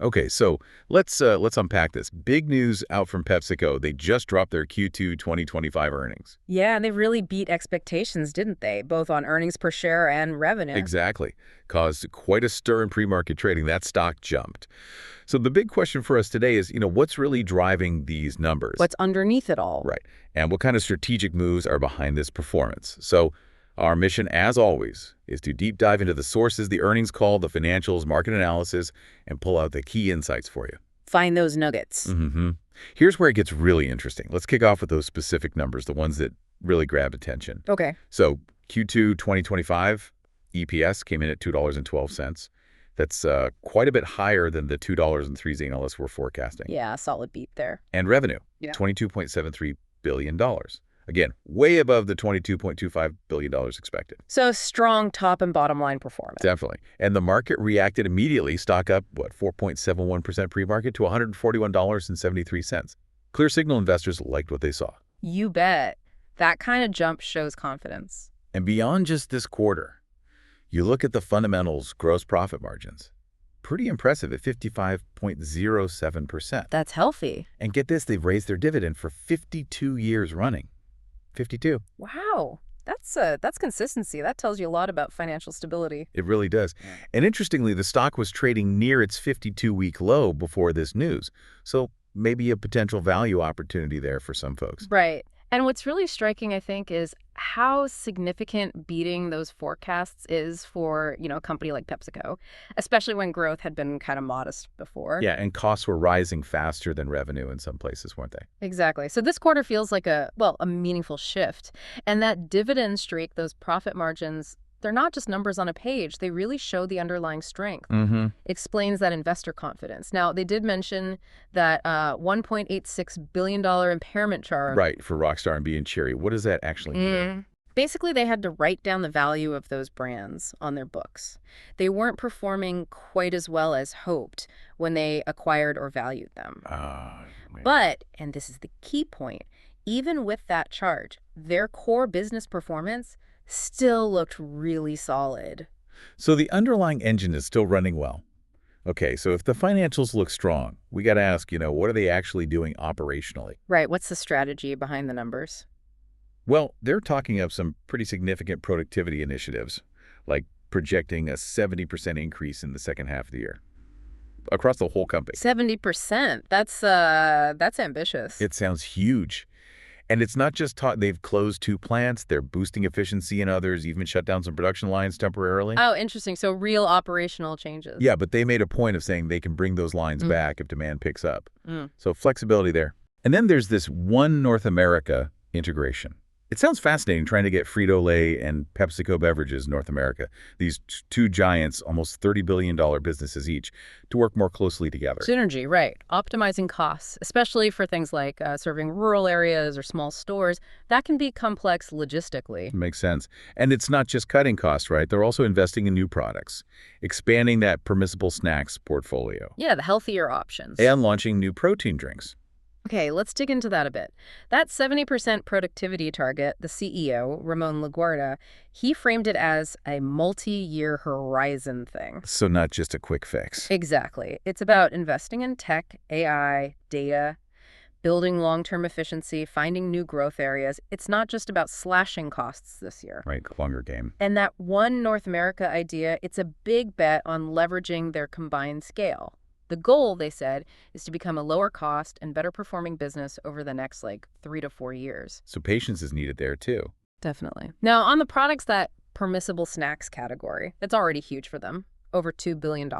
Okay, so let's unpack this. Big news out from PepsiCo. They just dropped their Q2 2025 earnings. Yeah, and they really beat expectations, didn't they? Both on earnings per share and revenue. Exactly. Caused quite a stir in pre-market trading. That stock jumped. So the big question for us today is, what's really driving these numbers? What's underneath it all? Right. And what kind of strategic moves are behind this performance? So our mission, as always, is to deep dive into the sources, the earnings call, the financials, market analysis, and pull out the key insights for you. Find those nuggets. Mm-hmm. Here's where it gets really interesting. Let's kick off with those specific numbers, the ones that really grab attention. Okay. So Q2 2025 EPS came in at $2.12. That's quite a bit higher than the $2.03 analysts were forecasting. Yeah, solid beat there. And revenue, Yeah. $22.73 billion. Again, way above the $22.25 billion expected. So strong top and bottom line performance. Definitely. And the market reacted immediately, stock up, 4.71% pre-market to $141.73. Clear signal investors liked what they saw. You bet. That kind of jump shows confidence. And beyond just this quarter, you look at the fundamentals, gross profit margins. Pretty impressive at 55.07%. That's healthy. And get this, they've raised their dividend for 52 years running. 52. Wow. That's consistency. That tells you a lot about financial stability. It really does. Yeah. And interestingly, the stock was trading near its 52-week low before this news. So maybe a potential value opportunity there for some folks. Right. And what's really striking, I think, is how significant beating those forecasts is for, a company like PepsiCo, especially when growth had been kind of modest before. Yeah, and costs were rising faster than revenue in some places, weren't they? Exactly. So this quarter feels like a meaningful shift. And that dividend streak, those profit margins, they're not just numbers on a page. They really show the underlying strength. Mm-hmm. Explains that investor confidence. Now, they did mention that $1.86 billion impairment charge. Right, for Rockstar and B and Cherry. What does that actually mean? Basically, they had to write down the value of those brands on their books. They weren't performing quite as well as hoped when they acquired or valued them. But, and this is the key point, even with that charge, their core business performance still looked really solid. So the underlying engine is still running well. Okay, so if the financials look strong, we got to ask, what are they actually doing operationally? Right, what's the strategy behind the numbers? Well, they're talking up some pretty significant productivity initiatives, like projecting a 70% increase in the second half of the year across the whole company. 70%. That's ambitious. It sounds huge. And it's not just they've closed 2 plants, they're boosting efficiency in others, even shut down some production lines temporarily. Oh, interesting. So real operational changes. Yeah, but they made a point of saying they can bring those lines back if demand picks up. So flexibility there. And then there's this One North America integration. It sounds fascinating trying to get Frito-Lay and PepsiCo Beverages North America, these 2 giants, almost $30 billion businesses each, to work more closely together. Synergy, right. Optimizing costs, especially for things like serving rural areas or small stores, that can be complex logistically. Makes sense. And it's not just cutting costs, right? They're also investing in new products, expanding that permissible snacks portfolio. Yeah, the healthier options. And launching new protein drinks. Okay, let's dig into that a bit. That 70% productivity target, the CEO, Ramon Laguarta, he framed it as a multi-year horizon thing. So not just a quick fix. Exactly. It's about investing in tech, AI, data, building long-term efficiency, finding new growth areas. It's not just about slashing costs this year. Right, longer game. And that One North America idea, it's a big bet on leveraging their combined scale. The goal, they said, is to become a lower cost and better performing business over the next 3 to 4 years. So patience is needed there too. Definitely. Now, on the products, that permissible snacks category, it's already huge for them, over $2 billion.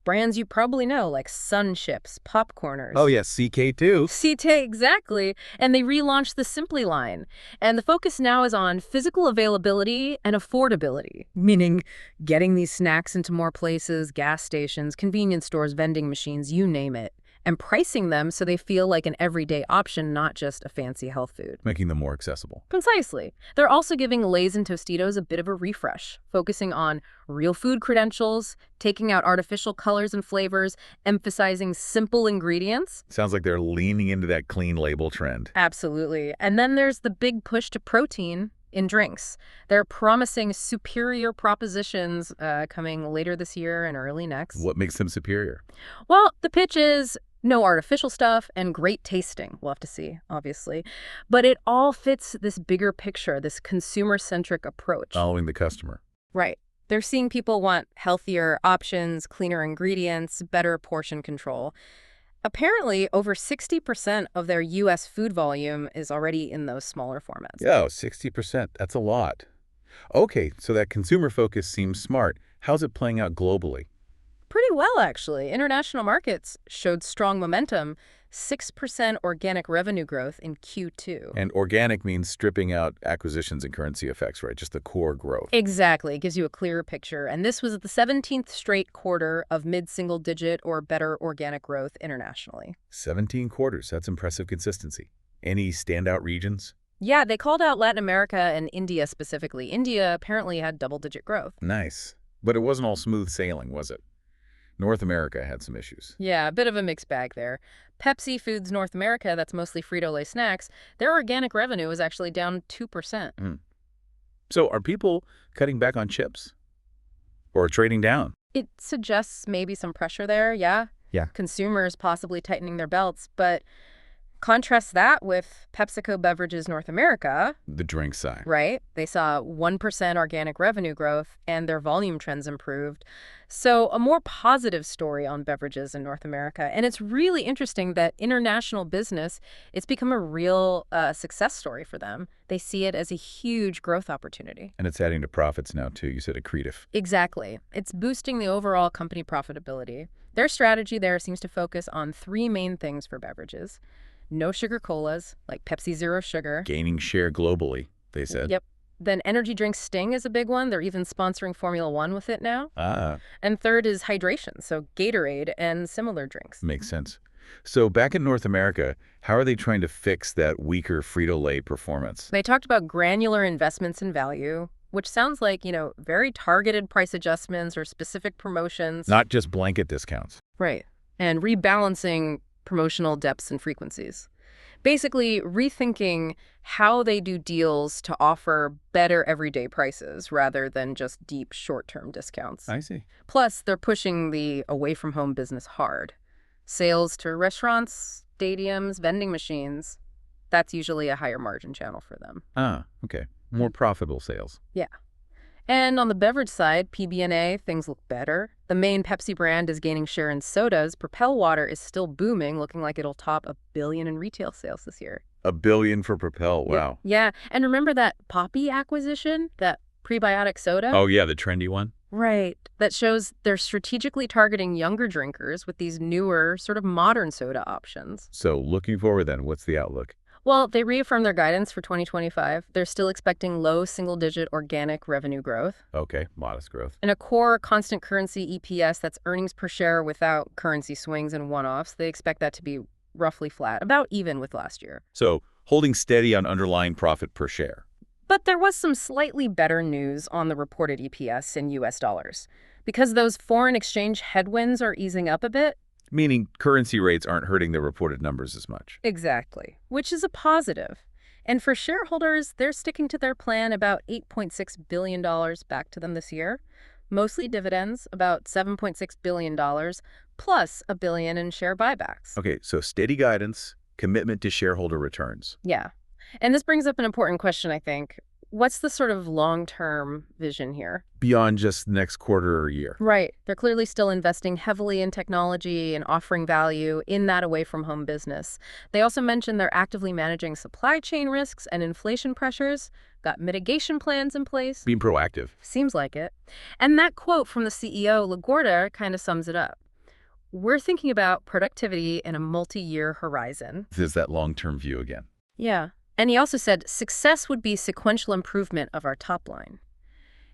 Brands you probably know, like Sun Chips, Popcorners. Oh, yes, CK2. CK, exactly. And they relaunched the Simply line. And the focus now is on physical availability and affordability, meaning getting these snacks into more places, gas stations, convenience stores, vending machines, you name it, and pricing them so they feel like an everyday option, not just a fancy health food. Making them more accessible. Precisely. They're also giving Lay's and Tostitos a bit of a refresh, focusing on real food credentials, taking out artificial colors and flavors, emphasizing simple ingredients. Sounds like they're leaning into that clean label trend. Absolutely. And then there's the big push to protein, in drinks. They're promising superior propositions coming later this year and early next. What makes them superior? Well, the pitch is no artificial stuff and great tasting. We'll have to see, obviously. But it all fits this bigger picture, this consumer-centric approach. Following the customer. Right. They're seeing people want healthier options, cleaner ingredients, better portion control. Apparently, over 60% of their U.S. food volume is already in those smaller formats. Yeah, 60%. That's a lot. Okay, so that consumer focus seems smart. How's it playing out globally? Pretty well, actually. International markets showed strong momentum, 6% organic revenue growth in Q2. And organic means stripping out acquisitions and currency effects, right? Just the core growth. Exactly. It gives you a clearer picture. And this was the 17th straight quarter of mid-single digit or better organic growth internationally. 17 quarters. That's impressive consistency. Any standout regions? Yeah, they called out Latin America and India specifically. India apparently had double-digit growth. Nice. But it wasn't all smooth sailing, was it? North America had some issues. Yeah, a bit of a mixed bag there. Pepsi Foods North America, that's mostly Frito-Lay snacks, their organic revenue was actually down 2%. So are people cutting back on chips? Or trading down? It suggests maybe some pressure there, yeah. Yeah. Consumers possibly tightening their belts, but contrast that with PepsiCo Beverages North America. The drink side. Right. They saw 1% organic revenue growth and their volume trends improved. So a more positive story on beverages in North America. And it's really interesting that international business, it's become a real success story for them. They see it as a huge growth opportunity. And it's adding to profits now, too. You said accretive. Exactly. It's boosting the overall company profitability. Their strategy there seems to focus on three main things for beverages. No sugar colas, like Pepsi Zero Sugar. Gaining share globally, they said. Yep. Then energy drink Sting is a big one. They're even sponsoring Formula One with it now. Ah. And third is hydration, so Gatorade and similar drinks. Makes sense. So back in North America, how are they trying to fix that weaker Frito-Lay performance? They talked about granular investments in value, which sounds like, very targeted price adjustments or specific promotions. Not just blanket discounts. Right. And rebalancing promotional depths and frequencies. Basically, rethinking how they do deals to offer better everyday prices rather than just deep short-term discounts. I see. Plus, they're pushing the away-from-home business hard. Sales to restaurants, stadiums, vending machines, that's usually a higher margin channel for them. Ah, okay. More profitable sales. Yeah. And on the beverage side, PBNA, things look better. The main Pepsi brand is gaining share in sodas. Propel Water is still booming, looking like it'll top $1 billion in retail sales this year. $1 billion for Propel, wow. Yeah, and remember that Poppi acquisition, that prebiotic soda? Oh yeah, the trendy one? Right. That shows they're strategically targeting younger drinkers with these newer, sort of modern soda options. So looking forward then, what's the outlook? Well, they reaffirmed their guidance for 2025. They're still expecting low single-digit organic revenue growth. Okay, modest growth. And a core constant currency EPS, that's earnings per share without currency swings and one-offs, they expect that to be roughly flat, about even with last year. So holding steady on underlying profit per share. But there was some slightly better news on the reported EPS in U.S. dollars. Because those foreign exchange headwinds are easing up a bit. Meaning currency rates aren't hurting the reported numbers as much. Exactly, which is a positive. And for shareholders, they're sticking to their plan, about $8.6 billion back to them this year. Mostly dividends, about $7.6 billion, plus $1 billion in share buybacks. Okay, so steady guidance, commitment to shareholder returns. Yeah. And this brings up an important question, I think. What's the sort of long-term vision here? Beyond just next quarter or year. Right. They're clearly still investing heavily in technology and offering value in that away-from-home business. They also mentioned they're actively managing supply chain risks and inflation pressures, got mitigation plans in place. Being proactive. Seems like it. And that quote from the CEO, LaGuardia, kind of sums it up. We're thinking about productivity in a multi-year horizon. There's that long-term view again. Yeah. And he also said success would be sequential improvement of our top line.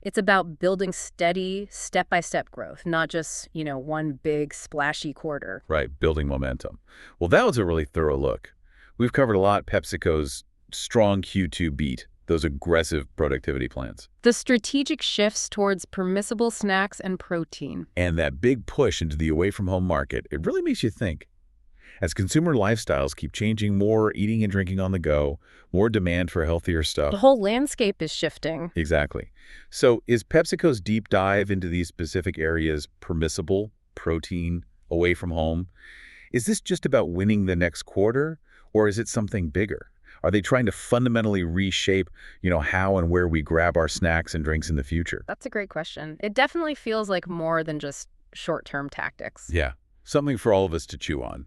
It's about building steady, step-by-step growth, not just, one big splashy quarter. Right, building momentum. Well, that was a really thorough look. We've covered a lot PepsiCo's strong Q2 beat, those aggressive productivity plans. The strategic shifts towards permissible snacks and protein. And that big push into the away-from-home market, it really makes you think. As consumer lifestyles keep changing, more eating and drinking on the go, more demand for healthier The stuff. whole landscape is shifting. Exactly. So is PepsiCo's deep dive into these specific areas permissible? Protein, away from home? Is this just about winning the next quarter, or is it something bigger? Are they trying to fundamentally reshape, how and where we grab our snacks and drinks in the future? That's a great question. It definitely feels like more than just short-term tactics. Yeah, something for all of us to chew on.